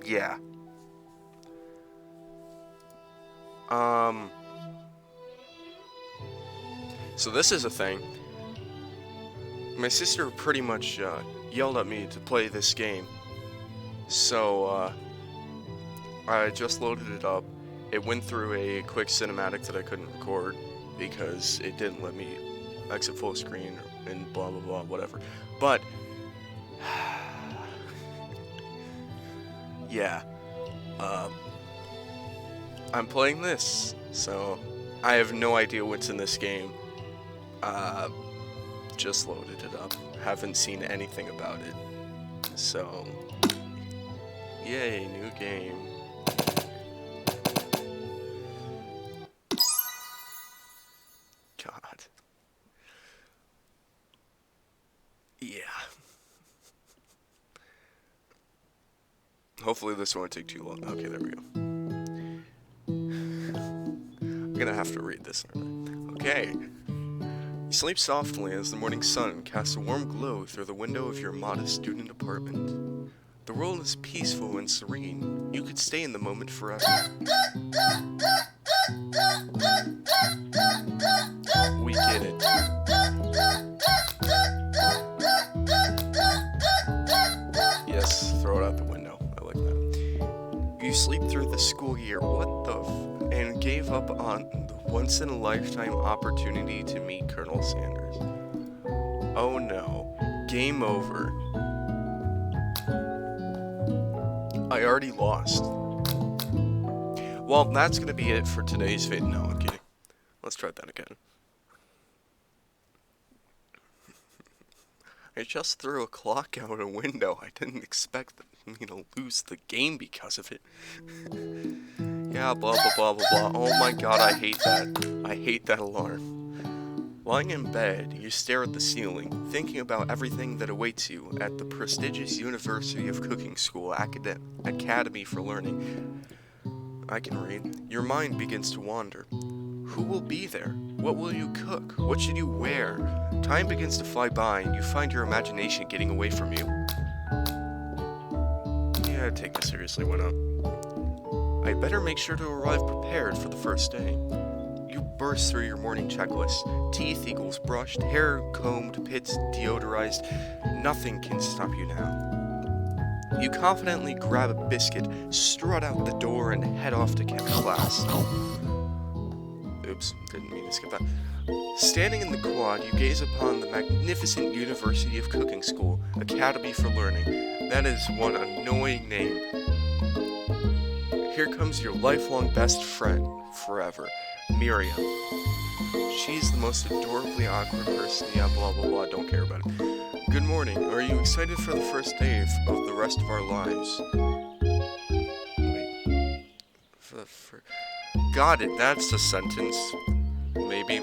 yeah. So this is a thing. My sister pretty much yelled at me to play this game. So I just loaded it up. It went through a quick cinematic that I couldn't record because it didn't let me exit full screen and blah blah blah, whatever. But yeah, I'm playing this, so I have no idea what's in this game. Just loaded it up. Haven't seen anything about it. So, yay, new game. God. Yeah. Hopefully this won't take too long. Okay, there we go. I'm gonna have to read this. Okay. You sleep softly as the morning sun casts a warm glow through the window of your modest student apartment. The world is peaceful and serene. You could stay in the moment forever. We get it. Yes, throw it out the window. I like that. You sleep through the school year. What the and gave up on the once-in-a-lifetime opportunity to meet Colonel Sanders. Oh no. Game over. I already lost. Well, that's gonna be it for today's video. No, I'm kidding. Let's try that again. I just threw a clock out a window. I didn't expect me to lose the game because of it. Yeah, blah blah blah blah blah. Oh my god, I hate that. I hate that alarm. Lying in bed, you stare at the ceiling, thinking about everything that awaits you at the prestigious University of Cooking School Academy for Learning. I can read. Your mind begins to wander. Who will be there? What will you cook? What should you wear? Time begins to fly by, and you find your imagination getting away from you. Yeah, take this seriously, why not? I better make sure to arrive prepared for the first day. You burst through your morning checklist. Teeth equals brushed, hair combed, pits deodorized. Nothing can stop you now. You confidently grab a biscuit, strut out the door, and head off to class. Oops, didn't mean to skip that. Standing in the quad, you gaze upon the magnificent University of Cooking School Academy for Learning. That is one annoying name. Here comes your lifelong best friend, forever, Miriam. She's the most adorably awkward person. Yeah, blah blah blah, don't care about it. Good morning, are you excited for the first day of the rest of our lives? Wait. Got it, that's the sentence. Maybe.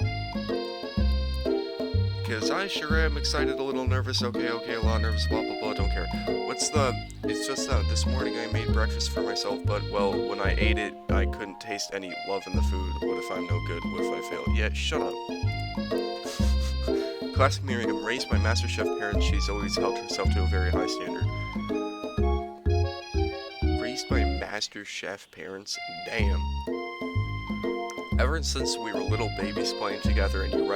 Because I sure am excited, a little nervous, okay, a lot nervous, blah blah blah, don't care. It's just that this morning I made breakfast for myself, but, well, when I ate it, I couldn't taste any love in the food. What if I'm no good? What if I fail? Yeah, shut up. Classic Miriam, raised by MasterChef parents, she's always held herself to a very high standard. Raised by MasterChef parents? Damn. Ever since we were little babies playing together and you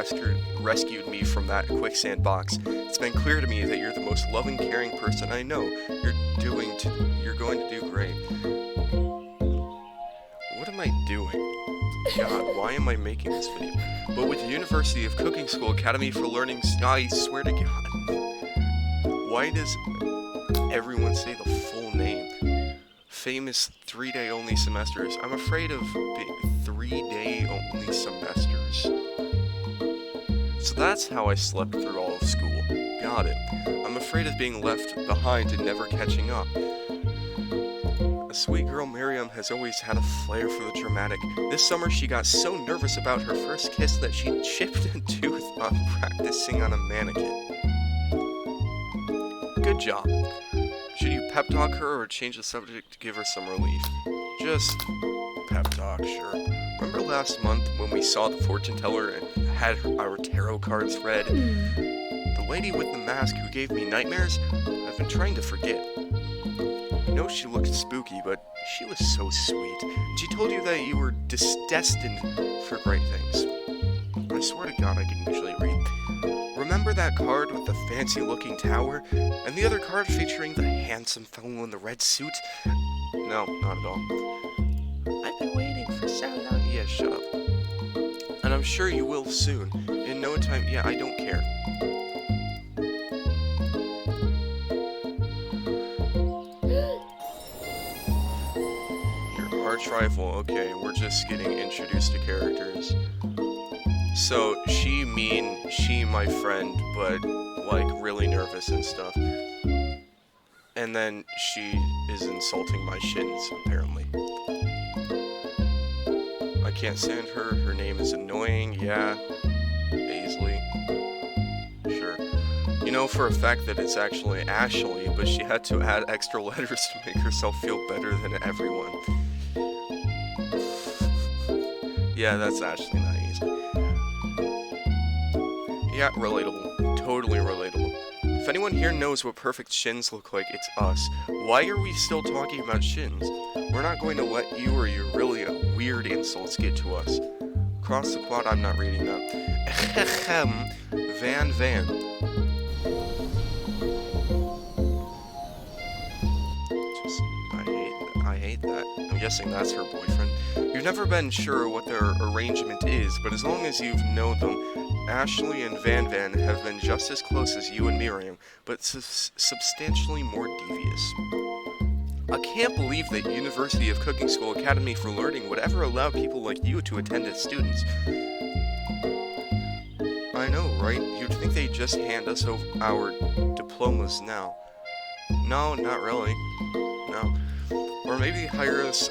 rescued me from that quicksand box, it's been clear to me that you're the most loving, caring person I know. You're going to do great. What am I doing? God, why am I making this video? But with the University of Cooking School Academy for Learning, I swear to God. Why does everyone say the full name? Famous 3-day only semesters. I'm afraid of being 3-day only semesters. So that's how I slept through all of school. Got it. I'm afraid of being left behind and never catching up. A sweet girl Miriam has always had a flair for the dramatic. This summer she got so nervous about her first kiss that she chipped a tooth on practicing on a mannequin. Good job. Should you pep talk her or change the subject to give her some relief? Just pep talk, sure. Remember last month when we saw the fortune teller and had our tarot cards read? The lady with the mask who gave me nightmares? I've been trying to forget. No, she looked spooky, but she was so sweet. She told you that you were destined for great things. I swear to God I can usually read. Remember that card with the fancy-looking tower? And the other card featuring the handsome fellow in the red suit? No, not at all. I've been waiting for so long. Yeah, shut up. And I'm sure you will soon. In no time. Yeah, I don't care. Your arch rival. Okay, we're just getting introduced to characters. So, she my friend, but, like, really nervous and stuff. And then she is insulting my shins, apparently. I can't stand her. Her name is annoying. Yeah. Paisley. Sure. You know for a fact that it's actually Ashley, but she had to add extra letters to make herself feel better than everyone. Yeah, that's Ashley, not easy. Yeah, relatable. Totally relatable. If anyone here knows what perfect shins look like, it's us. Why are we still talking about shins? We're not going to let you or your really weird insults get to us. Across the quad, I'm not reading that. Van. I hate that. I'm guessing that's her boyfriend. You've never been sure what their arrangement is, but as long as you've known them, Ashley and Van have been just as close as you and Miriam, but substantially more devious. I can't believe that University of Cooking School Academy for Learning would ever allow people like you to attend as students. I know, right? You'd think they'd just hand us our diplomas now. No, not really. No. Or maybe hire us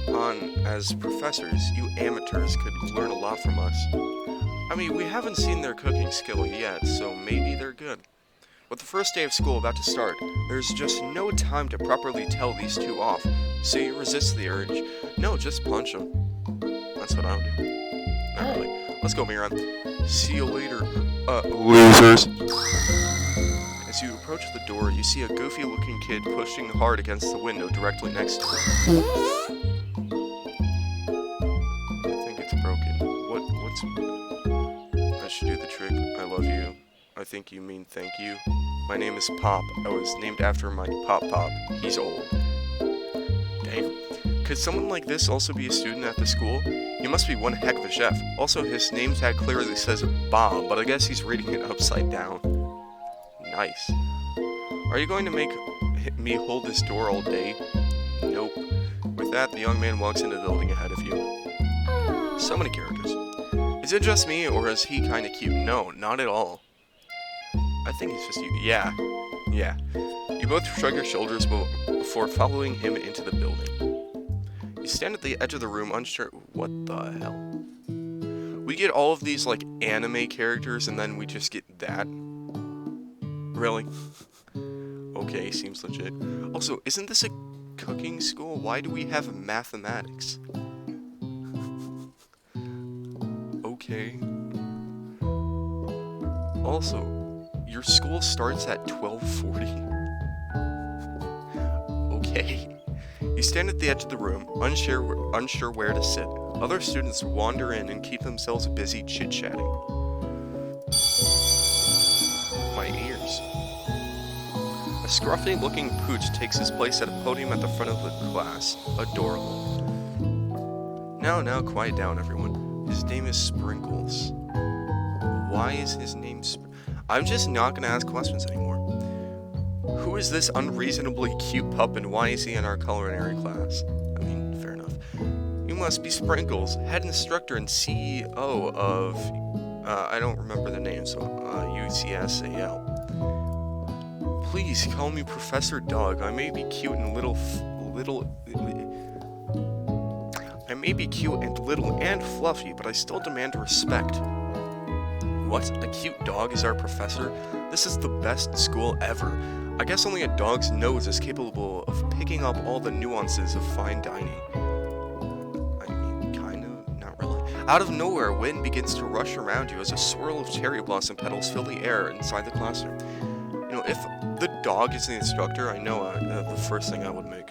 on as professors. You amateurs could learn a lot from us. I mean, we haven't seen their cooking skill yet, so maybe they're good. With the first day of school about to start, there's just no time to properly tell these two off, so you resist the urge. No, just punch them. That's what I would do. Not really. Let's go, Miran. See you later, losers. As you approach the door, you see a goofy-looking kid pushing hard against the window directly next to it. I think it's broken. What's... I should do the trick. I love you. I think you mean thank you. My name is Pop. I was named after my Pop. He's old. Dang. Could someone like this also be a student at the school? He must be one heck of a chef. Also, his name tag clearly says Bob, but I guess he's reading it upside down. Nice. Are you going to make me hold this door all day? Nope. With that, the young man walks into the building ahead of you. So many characters. Is it just me, or is he kinda cute? No, not at all. I think it's just you. Yeah. You both shrug your shoulders before following him into the building. You stand at the edge of the room unsure. What the hell? We get all of these, like, anime characters, and then we just get that? Really? Okay, seems legit. Also, isn't this a cooking school? Why do we have mathematics? Okay. Also, your school starts at 12:40? Okay. You stand at the edge of the room, unsure where to sit. Other students wander in and keep themselves busy chit-chatting. My ears. A scruffy-looking pooch takes his place at a podium at the front of the class. Adorable. Now, quiet down, everyone. His name is Sprinkles. Why is his name I'm just not gonna ask questions anymore. Who is this unreasonably cute pup and why is he in our culinary class? I mean, fair enough. You must be Sprinkles, head instructor and CEO of, I don't remember the name, so, UCSAL. Please call me Professor Doug. I may be cute and I may be cute and little and fluffy, but I still demand respect. What? A cute dog is our professor? This is the best school ever. I guess only a dog's nose is capable of picking up all the nuances of fine dining. I mean, kind of, not really. Out of nowhere, wind begins to rush around you as a swirl of cherry blossom petals fill the air inside the classroom. if the dog is the instructor, I know the first thing I would make.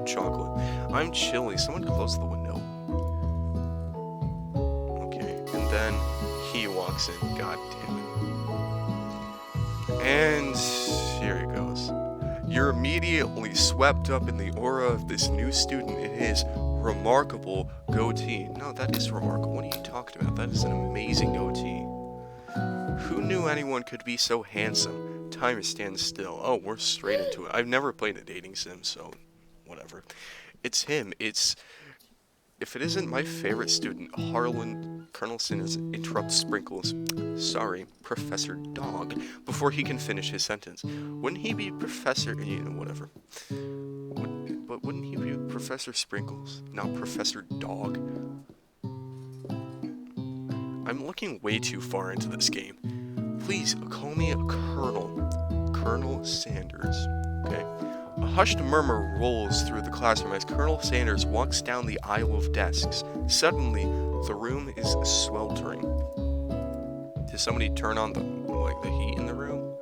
Chocolate. I'm chilly. Someone close the window. Okay, and then he walks in. God damn it. And here he goes. You're immediately swept up in the aura of this new student in his remarkable goatee. No, that is remarkable. What are you talking about? That is an amazing goatee. Who knew anyone could be so handsome? Time stands still. Oh, we're straight into it. I've never played a dating sim, so whatever. It's him. If it isn't my favorite student, Harlan, Colonel Sanders interrupts Sprinkles. Sorry, Professor Dog, before he can finish his sentence. Wouldn't he be Professor, whatever. But wouldn't he be Professor Sprinkles, not Professor Dog? I'm looking way too far into this game. Please, call me a Colonel. Colonel Sanders, okay? A hushed murmur rolls through the classroom as Colonel Sanders walks down the aisle of desks. Suddenly, the room is sweltering. Did somebody turn on the heat in the room?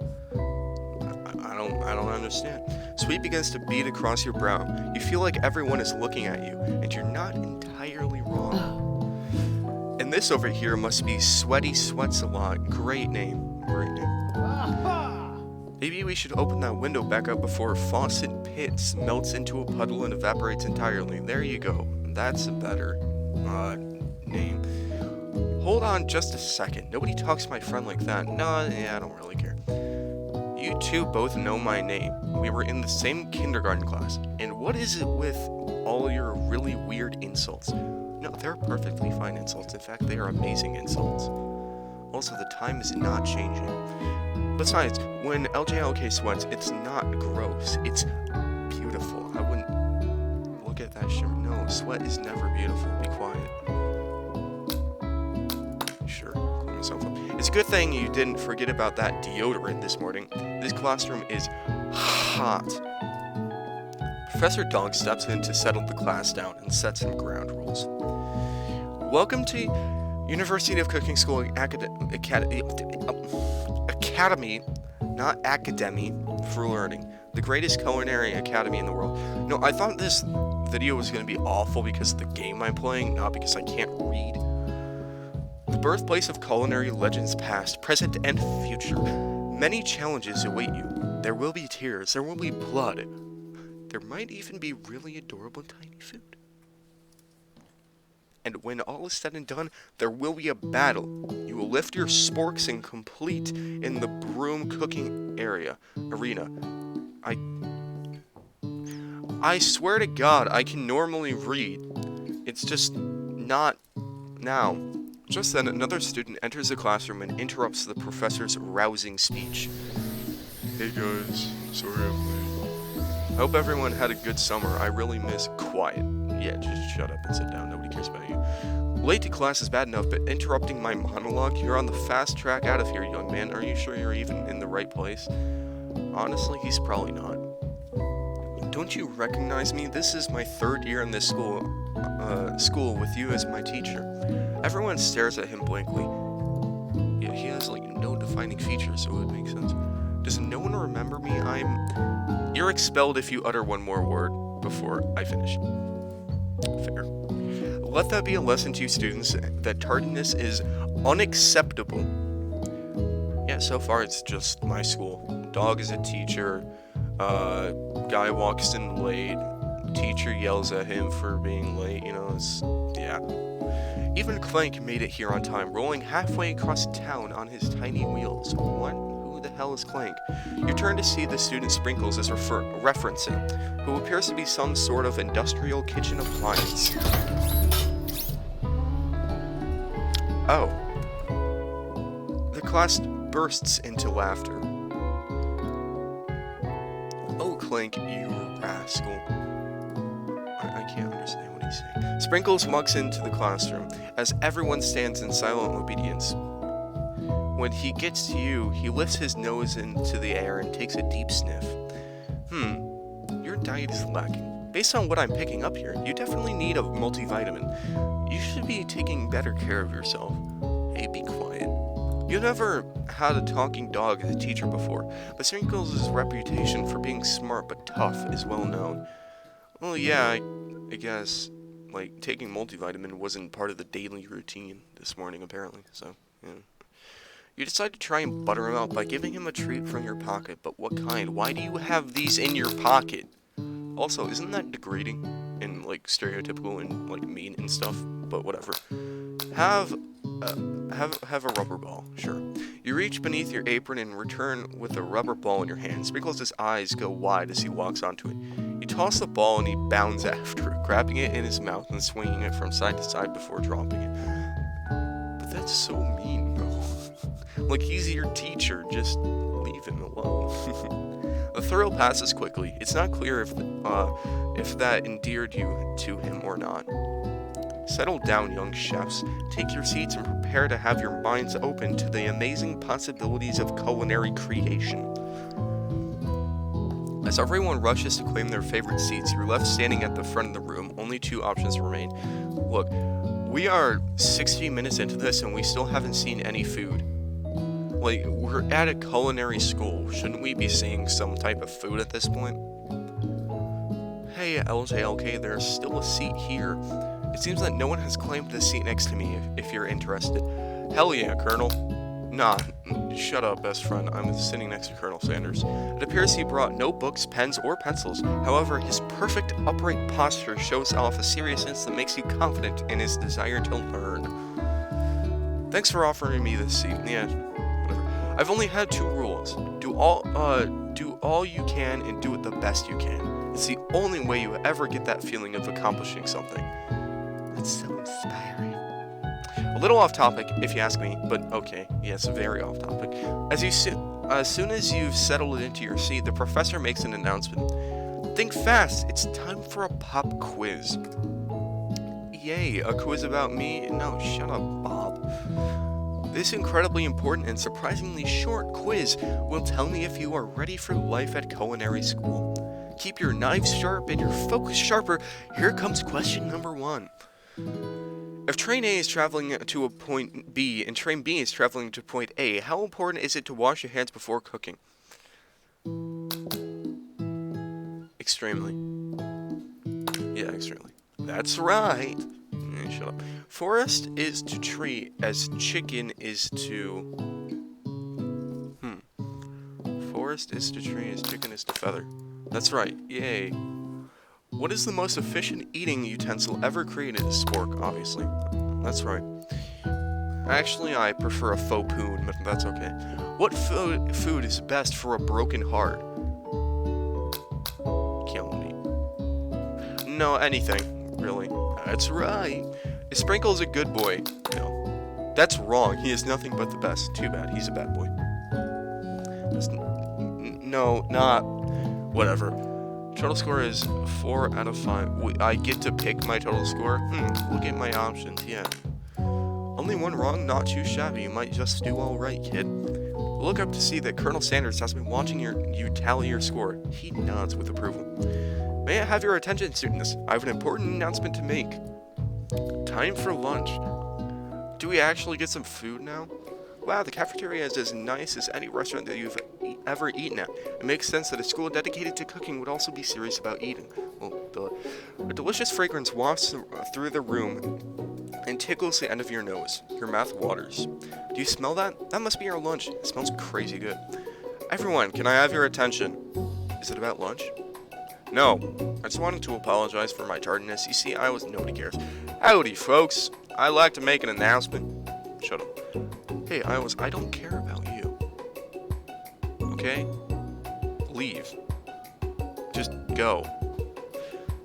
I don't understand. Sweat begins to bead across your brow. You feel like everyone is looking at you, and you're not entirely wrong. And this over here must be Sweaty Sweatsalon. Great name. Great name. Maybe we should open that window back up before Faucet Pits melts into a puddle and evaporates entirely. There you go. That's a better name. Hold on just a second. Nobody talks to my friend like that. Nah, yeah, I don't really care. You two both know my name. We were in the same kindergarten class. And what is it with all your really weird insults? No, they're perfectly fine insults. In fact, they are amazing insults. Also, the time is not changing. Besides, when LJLK sweats, it's not gross. It's beautiful. I wouldn't look at that shirt. No, sweat is never beautiful. Be quiet. Sure, clean myself up. It's a good thing you didn't forget about that deodorant this morning. This classroom is hot. Professor Dog steps in to settle the class down and set some ground rules. Welcome to University of Cooking School Academy, not Academy, for Learning, the greatest culinary academy in the world. No, I thought this video was going to be awful because of the game I'm playing, not because I can't read. The birthplace of culinary legends past, present, and future. Many challenges await you. There will be tears, there will be blood. There might even be really adorable tiny food. And when all is said and done, there will be a battle. You will lift your sporks and complete in the broom cooking arena. I swear to God, I can normally read. It's just not now. Just then, another student enters the classroom and interrupts the professor's rousing speech. Hey guys, sorry I'm late. I hope everyone had a good summer. I really miss quiet. Yeah, just shut up and sit down. Nobody cares about you. Late to class is bad enough, but interrupting my monologue? You're on the fast track out of here, young man. Are you sure you're even in the right place? Honestly, he's probably not. Don't you recognize me? This is my third year in this school with you as my teacher. Everyone stares at him blankly. Yeah, he has no defining features, so it makes sense. Does no one remember me? You're expelled if you utter one more word before I finish. Fair. Let that be a lesson to you students that tardiness is unacceptable. Yeah, so far it's just my school. Dog is a teacher. Guy walks in late. Teacher yells at him for being late. Yeah. Even Clank made it here on time, rolling halfway across town on his tiny wheels. What? Who the hell is Clank? You turn to see the student Sprinkles is referencing, who appears to be some sort of industrial kitchen appliance. Oh. The class bursts into laughter. Oh, Clank, you rascal. I can't understand what he's saying. Sprinkles walks into the classroom, as everyone stands in silent obedience. When he gets to you, he lifts his nose into the air and takes a deep sniff. Your diet is lacking. Based on what I'm picking up here, you definitely need a multivitamin. You should be taking better care of yourself. Hey, be quiet. You never had a talking dog as a teacher before, but Sprinkles' reputation for being smart but tough is well known. Well, yeah, I guess, like, taking multivitamin wasn't part of the daily routine this morning, apparently, so, yeah. You decide to try and butter him up by giving him a treat from your pocket, but what kind? Why do you have these in your pocket? Also, isn't that degrading and, like, stereotypical and, like, mean and stuff? But whatever. Have a rubber ball, sure. You reach beneath your apron and return with a rubber ball in your hand. Sprinkles' eyes go wide as he walks onto it. You toss the ball and he bounds after it, grabbing it in his mouth and swinging it from side to side before dropping it. But that's so mean, bro. Like, he's your teacher, just leave him alone. The thrill passes quickly. It's not clear if that endeared you to him or not. Settle down, young chefs. Take your seats and prepare to have your minds open to the amazing possibilities of culinary creation. As everyone rushes to claim their favorite seats, you're left standing at the front of the room. Only two options remain. Look, we are 60 minutes into this and we still haven't seen any food. Like, we're at a culinary school. Shouldn't we be seeing some type of food at this point? Hey, LJLK, there's still a seat here. It seems that no one has claimed the seat next to me, if you're interested. Hell yeah, Colonel. Nah, shut up, best friend. I'm sitting next to Colonel Sanders. It appears he brought no books, pens, or pencils. However, his perfect upright posture shows off a seriousness that makes you confident in his desire to learn. Thanks for offering me this seat. Yeah, whatever. I've only had two rules. Do all you can and do it the best you can. It's the only way you ever get that feeling of accomplishing something. That's so inspiring. A little off topic, if you ask me, but okay, yes, very off topic. As soon as you've settled into your seat, the professor makes an announcement. Think fast, it's time for a pop quiz. Yay, a quiz about me? No, shut up, Bob. This incredibly important and surprisingly short quiz will tell me if you are ready for life at culinary school. Keep your knives sharp and your focus sharper. Here comes question number 1. If train A is traveling to a point B and train B is traveling to point A, how important is it to wash your hands before cooking? Extremely. Yeah, extremely. That's right. Shut up. Forest is to tree as chicken is to... Forest is to tree as chicken is to feather. That's right. Yay. What is the most efficient eating utensil ever created? A spork, obviously. That's right. Actually, I prefer a faux poon, but that's okay. What food is best for a broken heart? Kill me. No, anything, really. That's right. Is Sprinkles a good boy? No. That's wrong. He is nothing but the best. Too bad. He's a bad boy. No, not... Whatever. Total score is 4 out of 5. I get to pick my total score? Look at my options, yeah. Only one wrong, not too shabby. You might just do alright, kid. Look up to see that Colonel Sanders has been watching you tally your score. He nods with approval. May I have your attention, students? I have an important announcement to make. Time for lunch. Do we actually get some food now? Wow, the cafeteria is as nice as any restaurant that you've ever eaten at. It makes sense that a school dedicated to cooking would also be serious about eating. Well, a delicious fragrance wafts through the room and tickles the end of your nose. Your mouth waters. Do you smell that? That must be your lunch. It smells crazy good. Everyone, can I have your attention? Is it about lunch? No. I just wanted to apologize for my tardiness. You see, nobody cares. Howdy, folks. I'd like to make an announcement. Shut up. Hey, I don't care about you. Okay? Leave. Just go.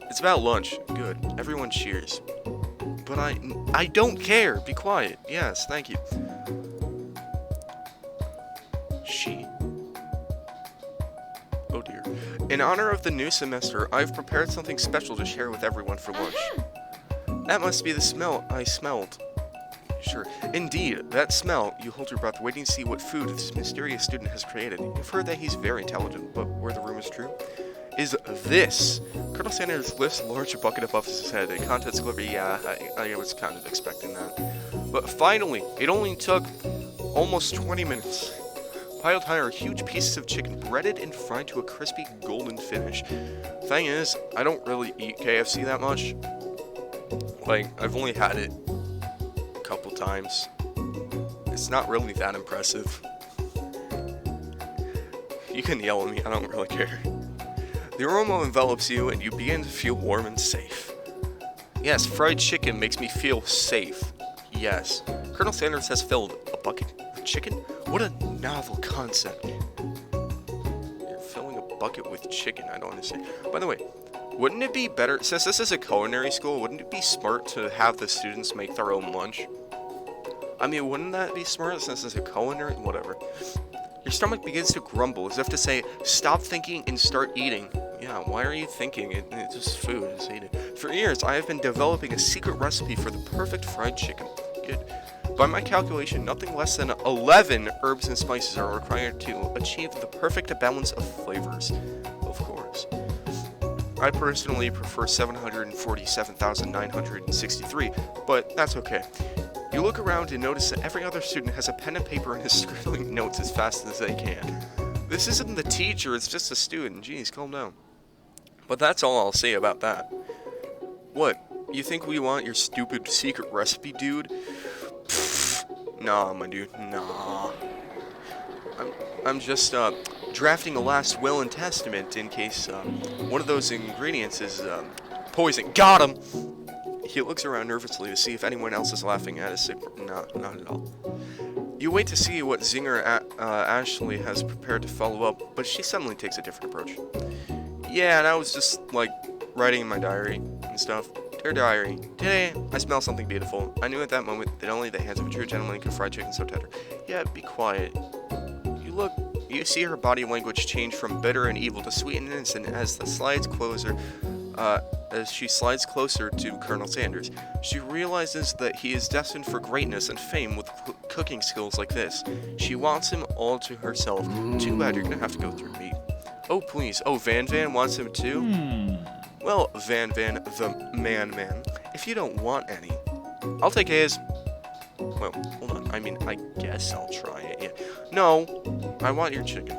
It's about lunch. Good. Everyone cheers. But I don't care. Be quiet. Yes, thank you. She. Oh dear. In honor of the new semester, I've prepared something special to share with everyone for lunch. That must be the smell I smelled. Sure. Indeed, that smell, you hold your breath waiting to see what food this mysterious student has created. You've heard that he's very intelligent, but were the rumors true? Is this? Colonel Sanders lifts a large bucket above his head. A contents delivery, yeah, I was kind of expecting that. But finally, it only took almost 20 minutes. Piled high are huge pieces of chicken breaded and fried to a crispy golden finish. Thing is, I don't really eat KFC that much. Like, I've only had it a couple times. It's not really that impressive. You can yell at me, I don't really care. The aroma envelops you and you begin to feel warm and safe. Yes, fried chicken makes me feel safe. Yes. Colonel Sanders has filled a bucket with chicken? What a novel concept. You're filling a bucket with chicken, I don't understand. By the way, wouldn't it be better, since this is a culinary school, wouldn't it be smart to have the students make their own lunch? I mean, wouldn't that be smart since it's a culinary? Whatever. Your stomach begins to grumble as if to say, stop thinking and start eating. Yeah, why are you thinking? It's just food, just eat it. For years, I have been developing a secret recipe for the perfect fried chicken. Good. By my calculation, nothing less than 11 herbs and spices are required to achieve the perfect balance of flavors. Of course. I personally prefer 747,963, but that's okay. You look around and notice that every other student has a pen and paper and is scribbling notes as fast as they can. This isn't the teacher, it's just a student. Jeez, calm down. But that's all I'll say about that. What? You think we want your stupid secret recipe, dude? Pfft. Nah, my dude, nah. I'm just, drafting a last will and testament in case, one of those ingredients is, poison. Got him! He looks around nervously to see if anyone else is laughing at his secret. No, not at all. You wait to see what Zinger Ashley has prepared to follow up, but she suddenly takes a different approach. Yeah, and I was just, like, writing in my diary and stuff. Dear diary, today I smell something beautiful. I knew at that moment that only the hands of a true gentleman could fry chicken so tender. Yeah, be quiet. You see her body language change from bitter and evil to sweet and innocent as she slides closer to Colonel Sanders. She realizes that he is destined for greatness and fame with cooking skills like this. She wants him all to herself. Too bad you're gonna have to go through me. Oh, please. Oh, Van Van wants him too? Well, Van Van, the man, if you don't want any, I'll take his. Well, hold on. I mean, I guess I'll try it. Yeah. No, I want your chicken.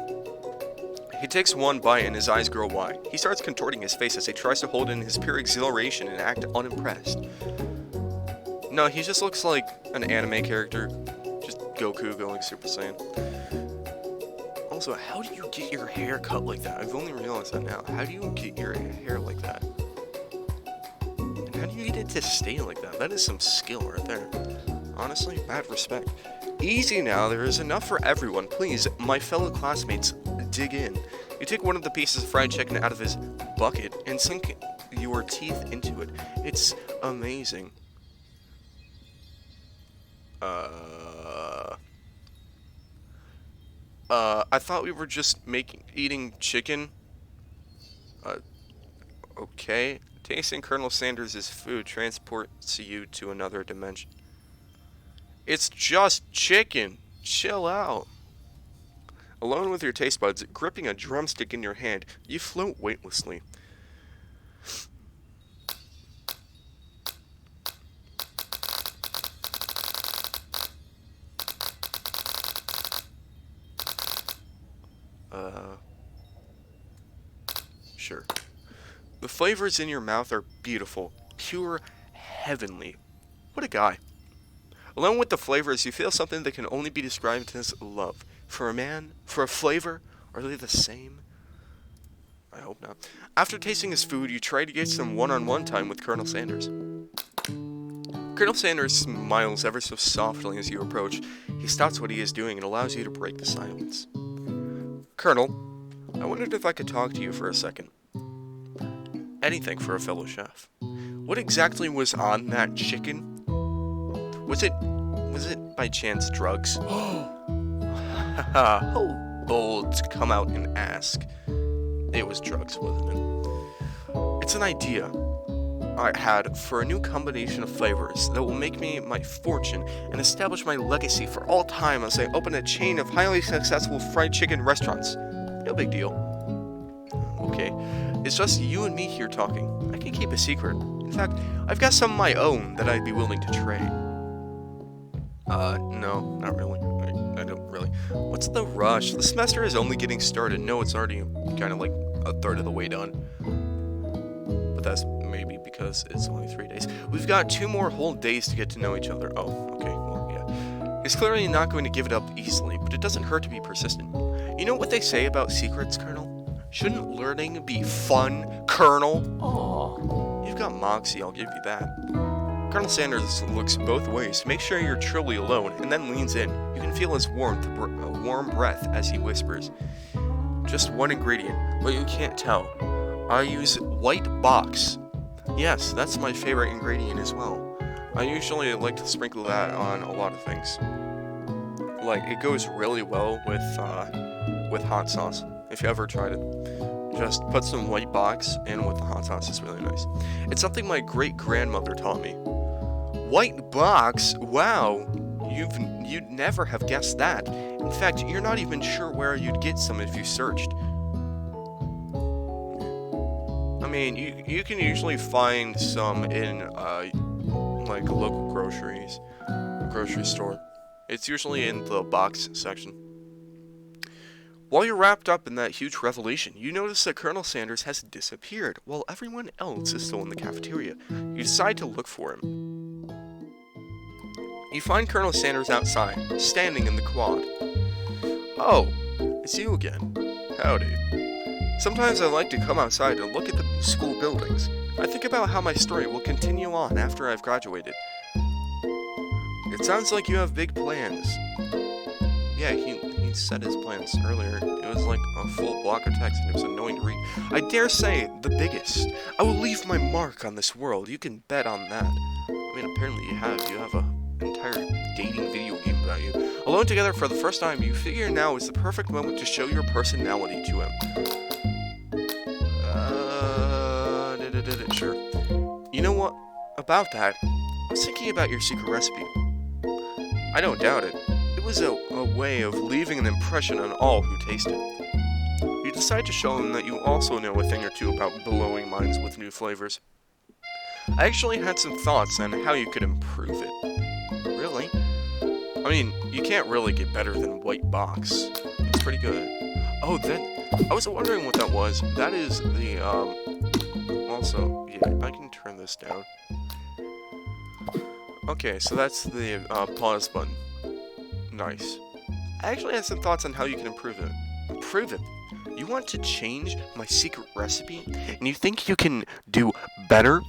He takes one bite and his eyes grow wide. He starts contorting his face as he tries to hold in his pure exhilaration and act unimpressed. No, he just looks like an anime character. Just Goku going Super Saiyan. Also, how do you get your hair cut like that? I've only realized that now. How do you get your hair like that? And how do you get it to stay like that? That is some skill right there. Honestly, mad respect. Easy now, there is enough for everyone. Please, my fellow classmates, dig in. You take one of the pieces of fried chicken out of his bucket and sink your teeth into it. It's amazing. I thought we were just eating chicken. Okay. Tasting Colonel Sanders' food transports you to another dimension. It's just chicken. Chill out. Alone with your taste buds, gripping a drumstick in your hand, you float weightlessly. Sure. The flavors in your mouth are beautiful, pure, heavenly. What a guy. Along with the flavors, you feel something that can only be described as love. For a man, for a flavor, are they the same? I hope not. After tasting his food, you try to get some one-on-one time with Colonel Sanders. Colonel Sanders smiles ever so softly as you approach. He stops what he is doing and allows you to break the silence. Colonel, I wondered if I could talk to you for a second. Anything for a fellow chef. What exactly was on that chicken? Was it by chance drugs? How bold to come out and ask. It was drugs, wasn't it? It's an idea I had for a new combination of flavors that will make me my fortune and establish my legacy for all time as I open a chain of highly successful fried chicken restaurants. No big deal. Okay, it's just you and me here talking. I can keep a secret. In fact, I've got some of my own that I'd be willing to trade. No, not really. What's the rush? The semester is only getting started. No, it's already kind of like a third of the way done. But that's maybe because it's only 3 days. We've got 2 more whole days to get to know each other. Oh, okay, well, yeah. He's clearly not going to give it up easily, but it doesn't hurt to be persistent. You know what they say about secrets, Colonel? Shouldn't learning be fun, Colonel? Aww. You've got moxie, I'll give you that. Colonel Sanders looks both ways to make sure you're truly alone, and then leans in. You can feel his warm breath as he whispers. Just one ingredient, but you can't tell. I use white box. Yes, that's my favorite ingredient as well. I usually like to sprinkle that on a lot of things. Like, it goes really well with hot sauce, if you ever tried it. Just put some white box in with the hot sauce, it's really nice. It's something my great-grandmother taught me. White box? Wow, you'd never have guessed that. In fact, you're not even sure where you'd get some if you searched. I mean, you can usually find some in like a local grocery store. It's usually in the box section. While you're wrapped up in that huge revelation, you notice that Colonel Sanders has disappeared, while everyone else is still in the cafeteria. You decide to look for him. You find Colonel Sanders outside, standing in the quad. Oh, it's you again. Howdy. Sometimes I like to come outside and look at the school buildings. I think about how my story will continue on after I've graduated. It sounds like you have big plans. Yeah, he said his plans earlier. It was like a full block of text and it was annoying to read. I dare say, the biggest. I will leave my mark on this world. You can bet on that. I mean, apparently you have an entire dating video game about you. Alone together for the first time, you figure now is the perfect moment to show your personality to him. Sure. You know what? About that, I was thinking about your secret recipe. I don't doubt it. It was a way of leaving an impression on all who taste it. You decide to show them that you also know a thing or two about blowing minds with new flavors. I actually had some thoughts on how you could improve it. Really? I mean, you can't really get better than white box. It's pretty good. Oh, I was wondering what that was. That is the, also, yeah, I can turn this down. Okay, so that's the, pause button. Nice. I actually had some thoughts on how you can improve it. Improve it? You want to change my secret recipe? And you think you can do better?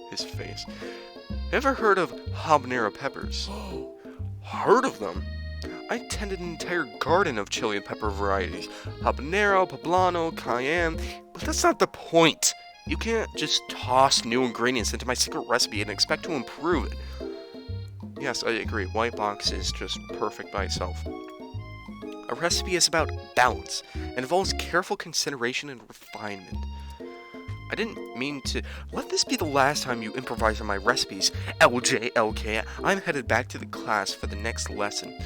His face. Ever heard of habanero peppers? Heard of them? I tended an entire garden of chili and pepper varieties. Habanero, poblano, cayenne. But that's not the point. You can't just toss new ingredients into my secret recipe and expect to improve it. Yes, I agree. White box is just perfect by itself. A recipe is about balance and involves careful consideration and refinement. I didn't mean to... Let this be the last time you improvise on my recipes, LJLK. I'm headed back to the class for the next lesson.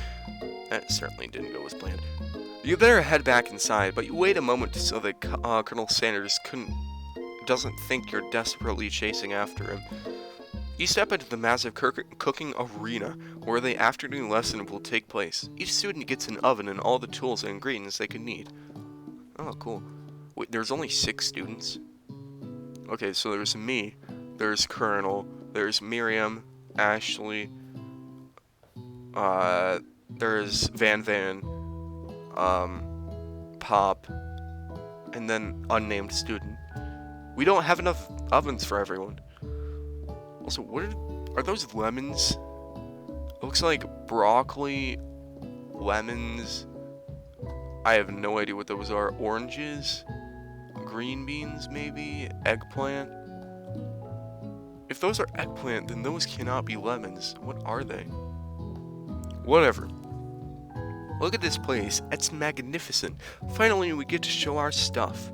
That certainly didn't go as planned. You better head back inside, but you wait a moment so that Colonel Sanders doesn't think you're desperately chasing after him. You step into the massive cooking arena, where the afternoon lesson will take place. Each student gets an oven and all the tools and ingredients they could need. Oh, cool. Wait, there's only 6 students? Okay, so there's me, there's Colonel, there's Miriam, Ashley, there's Van, Pop, and then unnamed student. We don't have enough ovens for everyone. Also, are those lemons? It looks like broccoli, lemons. I have no idea what those are. Oranges? Green beans, maybe? Eggplant? If those are eggplant, then those cannot be lemons. What are they? Whatever. Look at this place. It's magnificent. Finally, we get to show our stuff.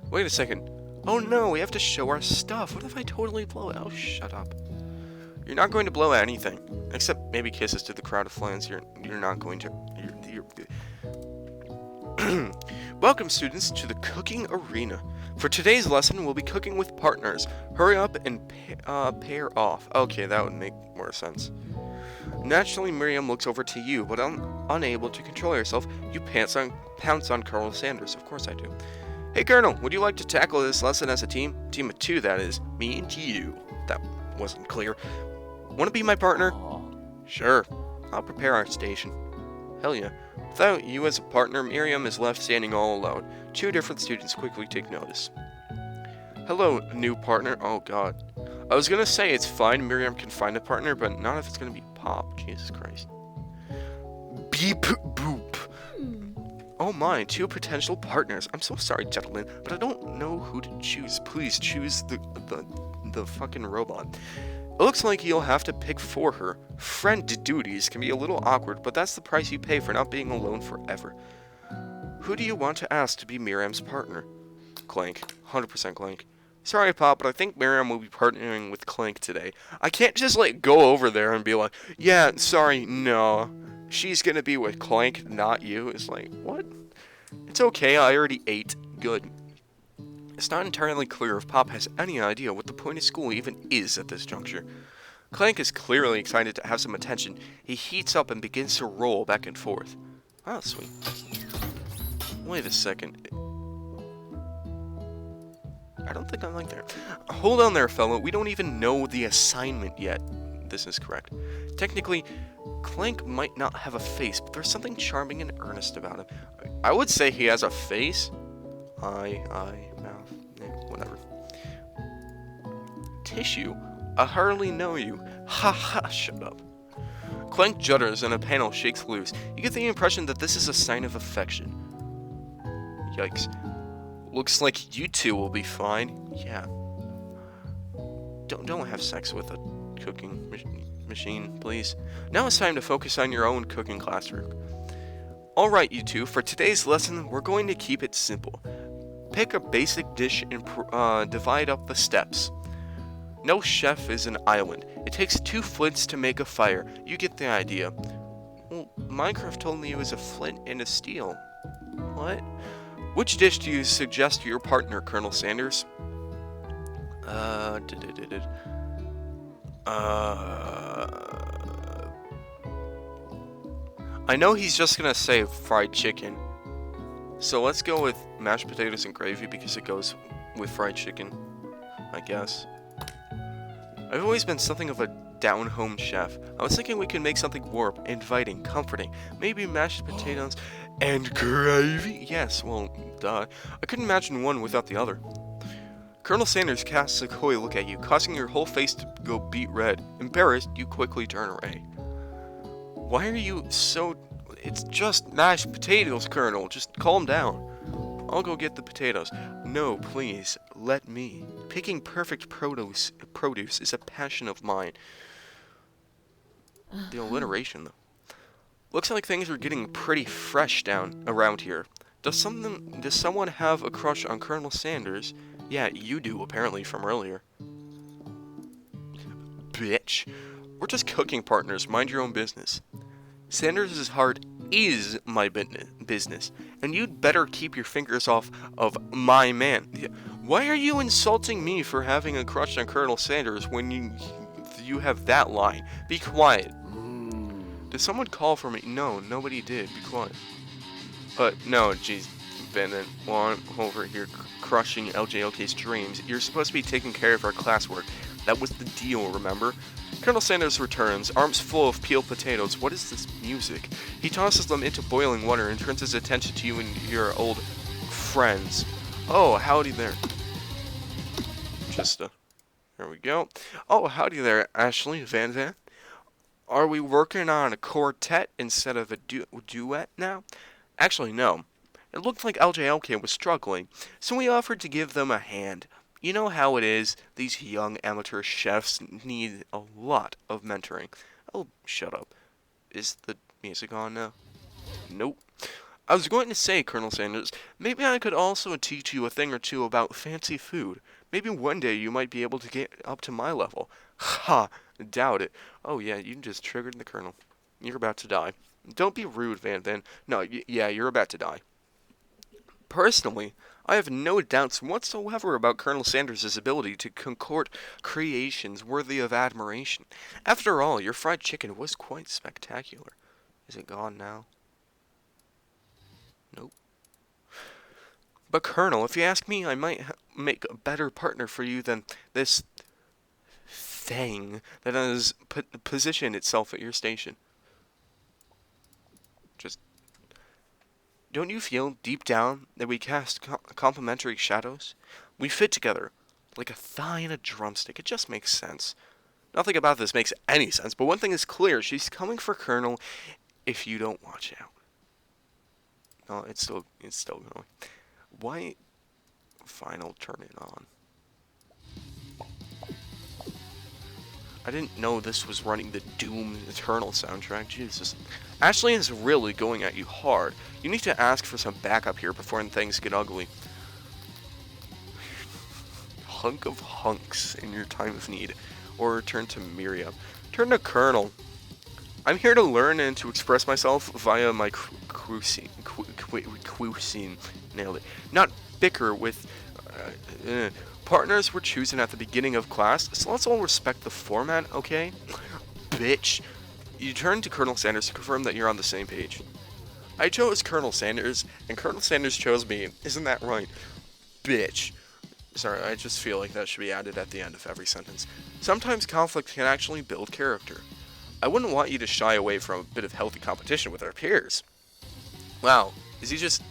Wait a second. Oh no, we have to show our stuff. What if I totally blow it? Oh, shut up. You're not going to blow anything. Except maybe kisses to the crowd of flans. You're not going to... Welcome, students, to the cooking arena. For today's lesson, we'll be cooking with partners. Hurry up and pair off. Okay, that would make more sense. Naturally, Miriam looks over to you, but unable to control herself, you pounce on Colonel Sanders. Of course I do. Hey, Colonel, would you like to tackle this lesson as a team? Team of two, that is. Me and you. That wasn't clear. Want to be my partner? Sure. I'll prepare our station. Hell yeah. Without you as a partner, Miriam is left standing all alone. Two different students quickly take notice. Hello, new partner. Oh, God. I was gonna say it's fine Miriam can find a partner, but not if it's gonna be Pop. Jesus Christ. Beep boop. Oh my, two potential partners. I'm so sorry, gentlemen, but I don't know who to choose. Please choose the fucking robot. It looks like you'll have to pick for her. Friend duties can be a little awkward, but that's the price you pay for not being alone forever. Who do you want to ask to be Miriam's partner? Clank. 100% Clank. Sorry, Pop, but I think Miriam will be partnering with Clank today. I can't just, go over there and be like, yeah, sorry, no. She's gonna be with Clank, not you. It's like, what? It's okay, I already ate. Good. It's not entirely clear if Pop has any idea what the point of school even is at this juncture. Clank is clearly excited to have some attention. He heats up and begins to roll back and forth. Oh, sweet. Wait a second. I don't think I'm like there. Hold on there, fellow. We don't even know the assignment yet. This is correct. Technically, Clank might not have a face, but there's something charming and earnest about him. I would say he has a face. Eye, mouth, whatever. Tissue? I hardly know you. Ha ha, shut up. Clank judders and a panel shakes loose. You get the impression that this is a sign of affection. Yikes. Looks like you two will be fine. Yeah. Don't have sex with a cooking machine, please. Now it's time to focus on your own cooking classwork. Alright, you two, for today's lesson, we're going to keep it simple. Pick a basic dish and divide up the steps. No chef is an island. It takes 2 flints to make a fire. You get the idea. Well, Minecraft told me it was a flint and a steel. What? Which dish do you suggest to your partner, Colonel Sanders? I know he's just gonna say fried chicken. So let's go with mashed potatoes and gravy because it goes with fried chicken, I guess. I've always been something of a down-home chef. I was thinking we could make something warm, inviting, comforting. Maybe mashed potatoes and gravy? Yes, well, duh. I couldn't imagine one without the other. Colonel Sanders casts a coy look at you, causing your whole face to go beet red. Embarrassed, you quickly turn away. Why are you so... It's just mashed potatoes, Colonel. Just calm down. I'll go get the potatoes. No, please, let me. Picking perfect produce is a passion of mine. The alliteration, though. Looks like things are getting pretty fresh down around here. Does someone have a crush on Colonel Sanders? Yeah, you do, apparently, from earlier. Bitch. We're just cooking partners. Mind your own business. Sanders' heart is my business, and you'd better keep your fingers off of my man. Why are you insulting me for having a crush on Colonel Sanders when you have that line? Be quiet. Did someone call for me? No, nobody did. Be quiet. No, jeez, Bennett, while I'm over here crushing LJLK's dreams, you're supposed to be taking care of our classwork. That was the deal, remember? Colonel Sanders returns, arms full of peeled potatoes. What is this music? He tosses them into boiling water and turns his attention to you and your old friends. Oh, howdy there. There we go. Oh, howdy there, Ashley Van. Are we working on a quartet instead of a duet now? Actually, no. It looked like LJLK was struggling, so we offered to give them a hand. You know how it is, these young amateur chefs need a lot of mentoring. Oh, shut up. Is the music on now? Nope. I was going to say, Colonel Sanders, maybe I could also teach you a thing or two about fancy food. Maybe one day you might be able to get up to my level. Ha! Doubt it. Oh yeah, you just triggered the Colonel. You're about to die. Don't be rude, Van. No, yeah, you're about to die. Personally, I have no doubts whatsoever about Colonel Sanders' ability to concoct creations worthy of admiration. After all, your fried chicken was quite spectacular. Is it gone now? Nope. But Colonel, if you ask me, I might make a better partner for you than this thing that has positioned itself at your station. Just, don't you feel deep down that we cast complementary shadows? We fit together like a thigh and a drumstick. It just makes sense. Nothing about this makes any sense, but one thing is clear. She's coming for Colonel if you don't watch out. No, it's still going. Why? Fine, I'll turn it on. I didn't know this was running the Doom Eternal soundtrack. Jesus. Ashley is really going at you hard. You need to ask for some backup here before things get ugly. Hunk of hunks in your time of need. Or turn to Miriam. Turn to Colonel. I'm here to learn and to express myself via my cuisine. Nailed it. Not bicker with... Partners were chosen at the beginning of class, so let's all respect the format, okay? Bitch. You turn to Colonel Sanders to confirm that you're on the same page. I chose Colonel Sanders, and Colonel Sanders chose me. Isn't that right? Bitch. Sorry, I just feel like that should be added at the end of every sentence. Sometimes conflict can actually build character. I wouldn't want you to shy away from a bit of healthy competition with our peers. Wow, is he just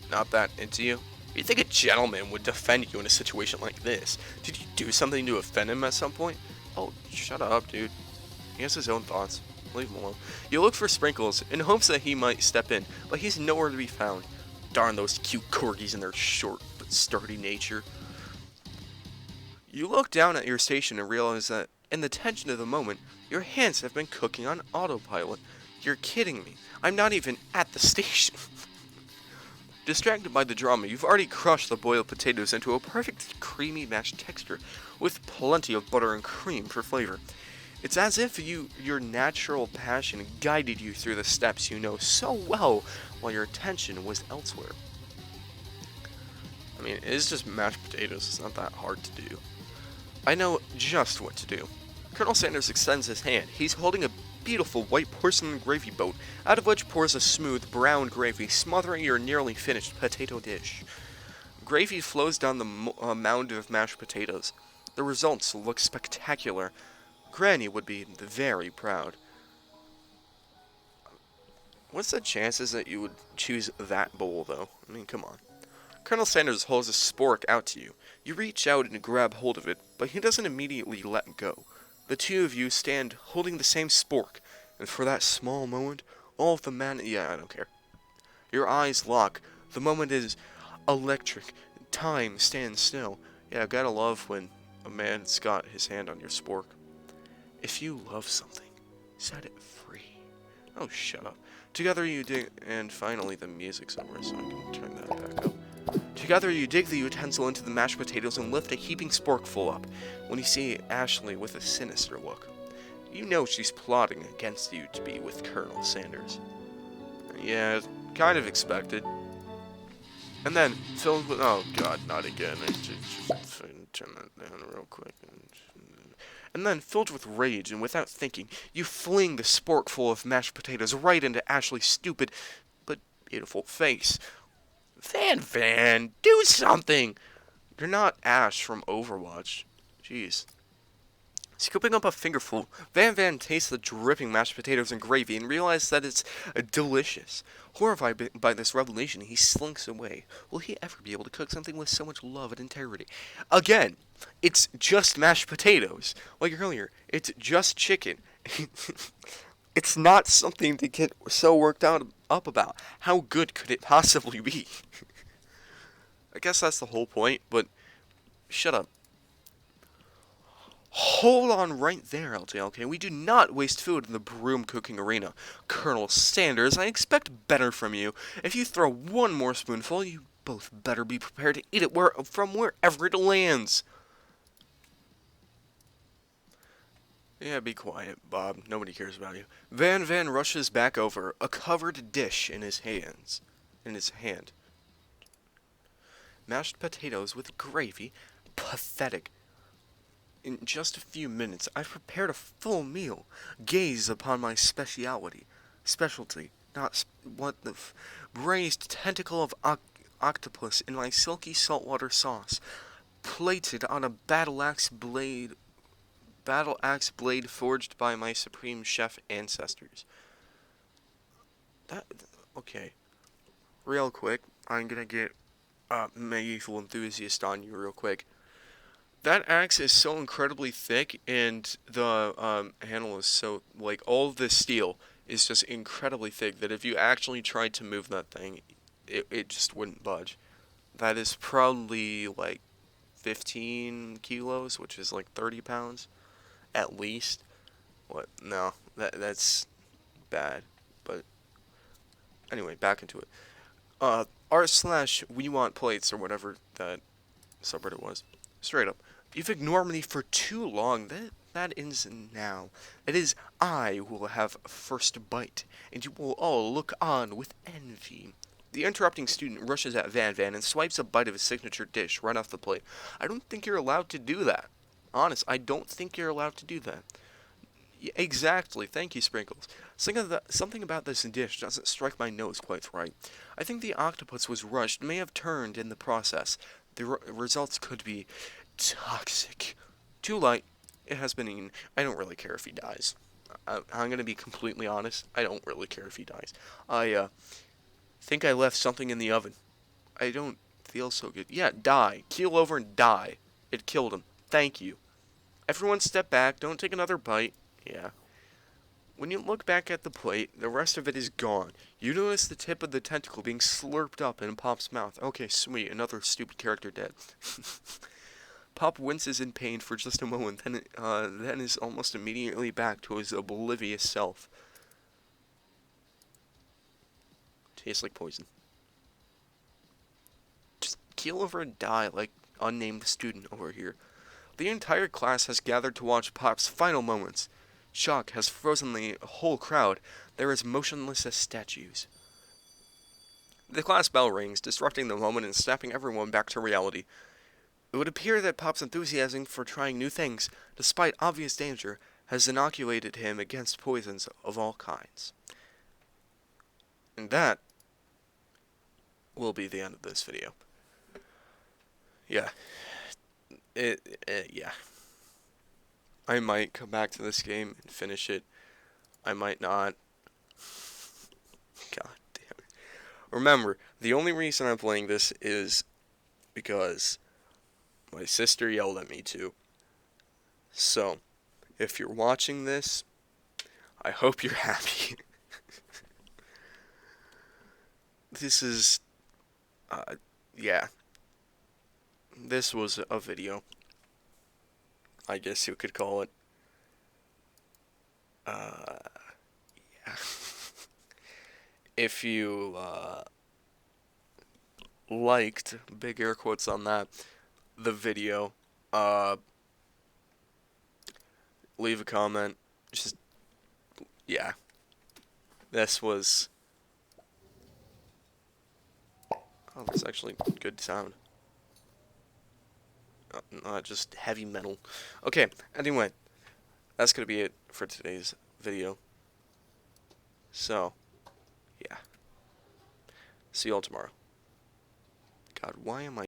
not that into you? You think a gentleman would defend you in a situation like this? Did you do something to offend him at some point? Oh, shut up, dude. He has his own thoughts. Leave him alone. You look for Sprinkles in hopes that he might step in, but he's nowhere to be found. Darn those cute corgis and their short but sturdy nature. You look down at your station and realize that, in the tension of the moment, your hands have been cooking on autopilot. You're kidding me. I'm not even at the station. Distracted by the drama, you've already crushed the boiled potatoes into a perfect creamy mashed texture with plenty of butter and cream for flavor. It's as if your natural passion guided you through the steps you know so well while your attention was elsewhere. I mean, it is just mashed potatoes. It's not that hard to do. I know just what to do. Colonel Sanders extends his hand. He's holding a beautiful white porcelain gravy boat, out of which pours a smooth brown gravy, smothering your nearly finished potato dish. Gravy flows down the mound of mashed potatoes. The results look spectacular. Granny would be very proud. What's the chances that you would choose that bowl, though? I mean, come on. Colonel Sanders holds a spork out to you. You reach out and grab hold of it, but he doesn't immediately let go. The two of you stand holding the same spork, and for that small moment, all of the yeah, I don't care. Your eyes lock. The moment is electric. Time stands still. Yeah, gotta love when a man's got his hand on your spork. If you love something, set it free. Oh, shut up. Together you dig, and finally the music's over, so I can turn that back up. Together you dig the utensil into the mashed potatoes and lift a heaping sporkful up, when you see Ashley with a sinister look. You know she's plotting against you to be with Colonel Sanders. Yeah, kind of expected. And then, filled with... Oh, God, not again. Just turn that down real quick. And then, filled with rage and without thinking, you fling the sporkful of mashed potatoes right into Ashley's stupid but beautiful face. Van, do something! You're not Ash from Overwatch. Jeez. Scooping up a fingerful, Van tastes the dripping mashed potatoes and gravy and realizes that it's delicious. Horrified by this revelation, he slinks away. Will he ever be able to cook something with so much love and integrity? Again, it's just mashed potatoes. Like earlier, it's just chicken. It's not something to get so worked up about. How good could it possibly be? I guess that's the whole point, but shut up. Hold on right there, LTLK. We do not waste food in the broom cooking arena. Colonel Sanders, I expect better from you. If you throw one more spoonful, you both better be prepared to eat it from wherever it lands. Yeah, be quiet, Bob. Nobody cares about you. Van rushes back over, a covered dish in his hand. mashed potatoes with gravy. Pathetic. In just a few minutes, I've prepared a full meal. Gaze upon my specialty, not what the braised tentacle of octopus in my silky saltwater sauce, plated on a battle axe blade forged by my supreme chef ancestors. That okay. Real quick, I'm gonna get medieval enthusiast on you real quick. That axe is so incredibly thick, and the handle is so, like, all of the steel is just incredibly thick that if you actually tried to move that thing, it just wouldn't budge. That is probably like 15 kilos, which is like 30 pounds at least. What? No, that's bad. But anyway, back into it. R/ we want plates or whatever that subreddit was. Straight up. You've ignored me for too long. That ends now. It is I who will have first bite, and you will all look on with envy. The interrupting student rushes at Van Van and swipes a bite of his signature dish right off the plate. I don't think you're allowed to do that. Honest, I don't think you're allowed to do that. Yeah, exactly. Thank you, Sprinkles. Something about this dish doesn't strike my nose quite right. I think the octopus was rushed, may have turned in the process. The results could be toxic. Too light. It has been eaten. I don't really care if he dies. I'm gonna be completely honest. I don't really care if he dies. I think I left something in the oven. I don't feel so good. Yeah, die. Keel over and die. It killed him. Thank you. Everyone step back. Don't take another bite. Yeah. When you look back at the plate, the rest of it is gone. You notice the tip of the tentacle being slurped up in Pop's mouth. Okay, sweet. Another stupid character dead. Pop winces in pain for just a moment, then is almost immediately back to his oblivious self. Tastes like poison. Just keel over and die like unnamed student over here. The entire class has gathered to watch Pop's final moments. Shock has frozen the whole crowd. They're as motionless as statues. The class bell rings, disrupting the moment and snapping everyone back to reality. It would appear that Pop's enthusiasm for trying new things, despite obvious danger, has inoculated him against poisons of all kinds. And that will be the end of this video. Yeah. Yeah. I might come back to this game and finish it. I might not. God damn it. Remember, the only reason I'm playing this is because my sister yelled at me to. So, if you're watching this, I hope you're happy. This is, yeah. This was a video. I guess you could call it. Yeah. If you, liked, big air quotes on that, the video, leave a comment. Just, yeah. This was, oh, that's actually good sound. Not just heavy metal. Okay, anyway, that's gonna be it for today's video. So, yeah. See you all tomorrow. God, why am I